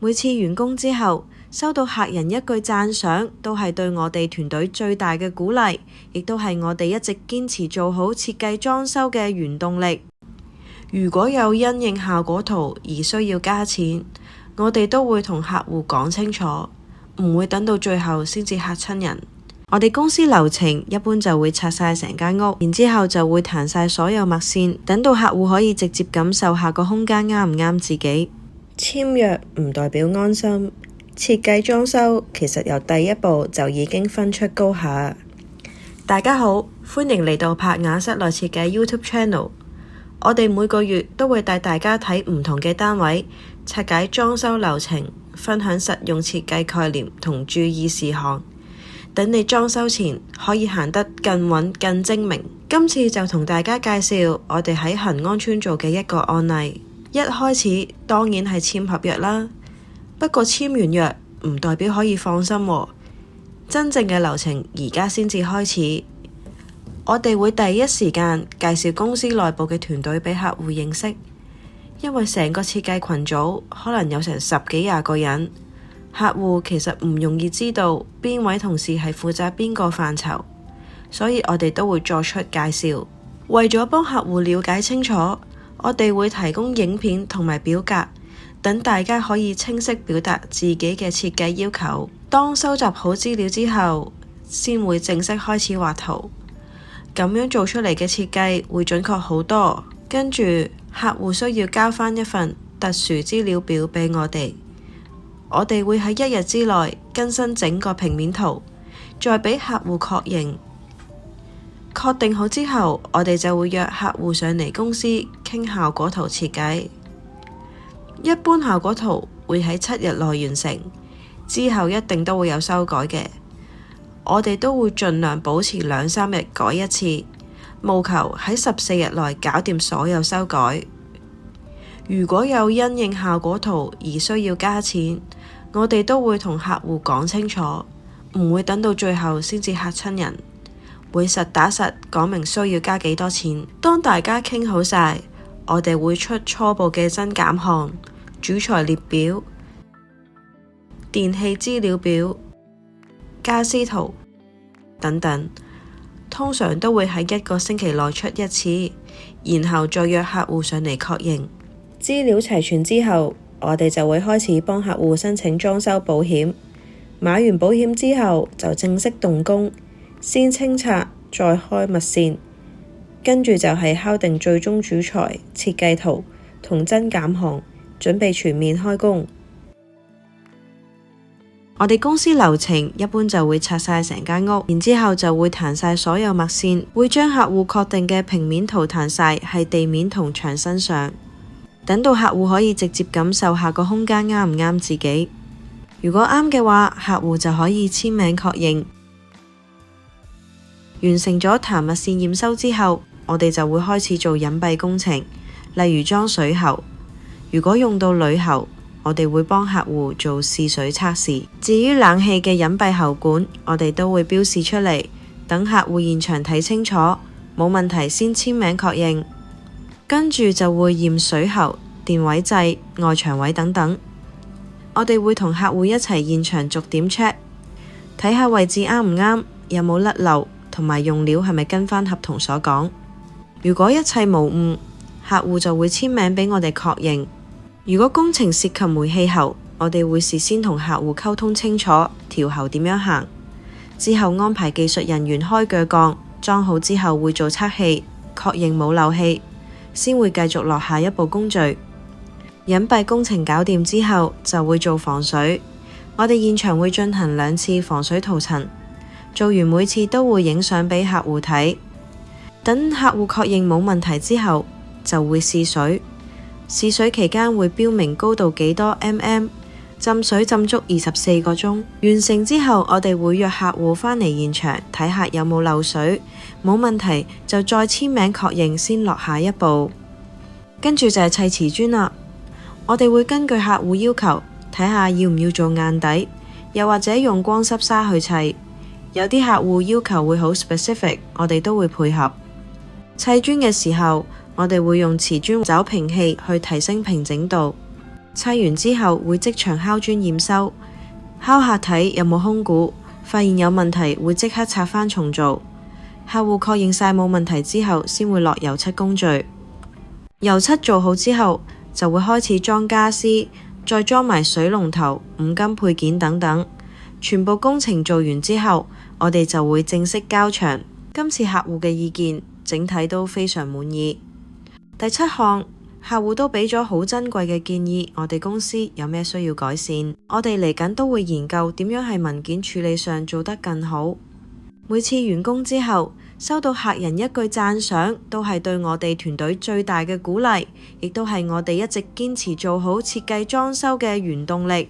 每次完工之後，收到客人一句讚賞，都係對我哋團隊最大嘅鼓勵，亦都係我哋一直堅持做好設計裝修嘅原動力。如果有因應效果圖而需要加錢，我哋都會同客戶講清楚，唔會等到最後先至嚇親人。我哋公司流程一般就會拆晒成間屋，然之後就會彈晒所有墨線，等到客戶可以直接感受下個空間啱唔啱自己。簽約唔代表安心，設計裝修其實由第一步就已經分出高下。大家好，歡迎嚟到柏雅室內設計 YouTube Channel。我哋每個月都會帶大家睇唔同嘅單位，拆解裝修流程，分享實用設計概念同注意事項，等你裝修前可以行得更穩更精明。今次就同大家介紹我哋喺恆安邨做嘅一個案例。一開始當然係簽合約啦，不過簽完約唔代表可以放心喎。真正嘅流程而家先至開始，我哋會第一時間介紹公司內部嘅團隊俾客戶認識，因為成個設計群組可能有成10幾20個人，客戶其實唔容易知道邊位同事係負責邊個範疇，所以我哋都會作出介紹。為咗幫客戶了解清楚，我哋會提供影片同埋表格，等大家可以清晰表達自己嘅設計要求。當收集好資料之後，先會正式開始畫圖。咁樣做出嚟嘅設計會準確好多。跟住客戶需要交返一份特殊資料表俾我哋會喺1日之內更新整個平面圖，再俾客戶確認。確定好之後，我哋就會約客戶上嚟公司傾效果圖設計。一般效果圖會喺7日內完成，之後一定都會有修改嘅。我哋都會盡量保持2、3日改一次，務求喺14日內搞掂所有修改。如果有因應效果圖而需要加錢，我哋都會同客戶講清楚，唔會等到最後先至嚇親人。會實打實講明需要加幾多錢。當大家傾好晒，我哋會出初步嘅增減項、主材列表、電器資料表、家私圖等等，通常都會喺1個星期內出一次，然後再約客戶上嚟確認。資料齊全之後，我哋就會開始幫客戶申請裝修保險。買完保險之後，就正式動工。先清拆，再開墨線，跟住就係敲定最終主材、設計圖同增減項，準備全面開工。我哋公司流程一般就會拆晒成間屋，然之後就會彈晒所有墨線，會將客戶確定嘅平面圖彈晒喺地面同牆身上，等到客戶可以直接感受下個空間啱唔啱自己。如果啱嘅話，客戶就可以簽名確認。完成咗彈墨線驗收之後，我哋就會開始做隱蔽工程，例如裝水喉。如果用到鋁喉，我哋會幫客戶做試水測試。至於冷氣嘅隱蔽喉管，我哋都會標示出嚟，等客戶現場睇清楚，冇問題先簽名確認。跟住就會驗水喉、電位掣、外牆位等等。我哋會同客戶一齊現場逐點 check， 睇下位置啱唔啱，有冇甩漏，同埋用料係咪跟返合同所講。如果一切無誤，客戶就會簽名俾我哋確認。如果工程涉及煤氣喉，我哋會事先同客戶溝通清楚條喉點樣行，之後安排技術人員開鋸鋼，裝好之後會做測氣，確認冇漏氣，先會繼續落下一步工序。隱蔽工程搞掂之後，就會做防水。我哋現場會進行2次防水塗層，做完每次都會影相俾客戶睇。等客戶確認冇問題之後，就會試水。試水期間會標明高度幾多 mm， 浸水浸足24個鐘。完成之後，我哋會約客戶返嚟現場睇下有冇漏水，冇問題就再簽名確認，先落下一步。跟住就係砌瓷磚啦。我哋會根據客戶要求睇下要唔要做硬底，又或者用光濕砂去砌。有啲客戶要求會好 specific， 我哋都會配合。砌磚嘅時候，我哋會用瓷磚找平器去提升平整度。砌完之後會即場敲磚驗收，敲下睇有冇空鼓，發現有問題會即刻拆返重做。客戶確認晒冇問題之後，先會落油漆工序。油漆做好之後，就會開始裝家私，再裝埋水龍頭、五金配件等等。全部工程做完之後，我哋就會正式交場。今次客戶嘅意見整體都非常滿意。第7項，客戶都俾咗好珍貴嘅建議，我哋公司有咩需要改善，我哋嚟緊都會研究點樣喺文件處理上做得更好。每次完工之後，收到客人一句讚賞，都係對我哋團隊最大嘅鼓勵，亦都係我哋一直堅持做好設計裝修嘅原動力。